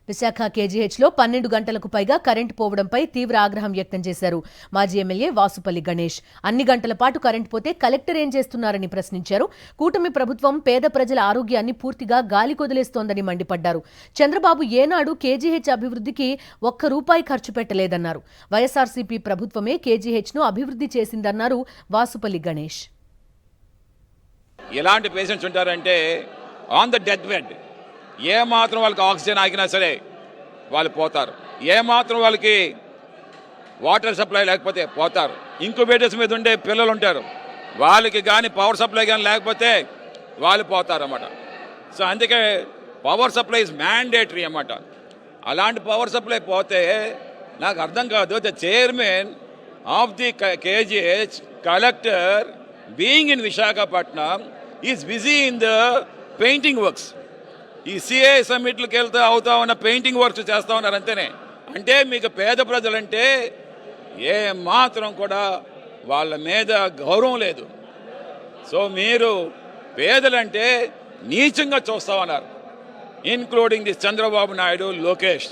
విశాఖ కేజీహెచ్లో 12 గంటలకు పైగా కరెంటు పోవడంపై తీవ్ర ఆగ్రహం వ్యక్తం చేశారు మాజీ ఎమ్మెల్యే వాసుపల్లి గణేష్. అన్ని గంటల పాటు కరెంటు పోతే కలెక్టర్ ఏం చేస్తున్నారని ప్రశ్నించారు. కూటమి ప్రభుత్వం పేద ప్రజల ఆరోగ్యాన్ని పూర్తిగా గాలికొదిలేస్తోందని మండిపడ్డారు. చంద్రబాబు ఏనాడు కేజీహెచ్ అభివృద్ధికి ₹1 ఖర్చు పెట్టలేదన్నారు. వైఎస్ఆర్సీపీ ప్రభుత్వమే కేజీహెచ్ను అభివృద్ధి చేసిందన్నారు వాసుపల్లి గణేష్. ఎలాంటి పేషెంట్స్ ఉంటారంటే ఆన్ ద డెత్ బెడ్ ఏమాత్రం వాళ్ళకి ఆక్సిజన్ ఆగినా సరే వాళ్ళు పోతారు, ఏమాత్రం వాళ్ళకి వాటర్ సప్లై లేకపోతే పోతారు, ఇంక్యుబేటర్స్ మీద ఉండే పిల్లలు ఉంటారు వాళ్ళకి కానీ పవర్ సప్లై కానీ లేకపోతే వాళ్ళు పోతారు అన్నమాట. సో అందుకే పవర్ సప్లై ఇస్ మ్యాండేటరీ అన్నమాట. అలాంటి పవర్ సప్లై పోతే నాకు అర్థం కాదు, the chairman of the KGH collector being in Visakhapatnam is busy in the painting works. ఈ సిఏ సమ్మిట్లకు వెళ్తా అవుతా ఉన్న పెయింటింగ్ వర్క్స్ చేస్తూ ఉన్నారు అంతేనే. అంటే మీకు పేద ప్రజలంటే ఏ మాత్రం కూడా వాళ్ళ మీద గౌరవం లేదు. సో మీరు పేదలంటే నీచంగా చూస్తా ఉన్నారు, ఇన్క్లూడింగ్ ది చంద్రబాబు నాయుడు, లోకేష్.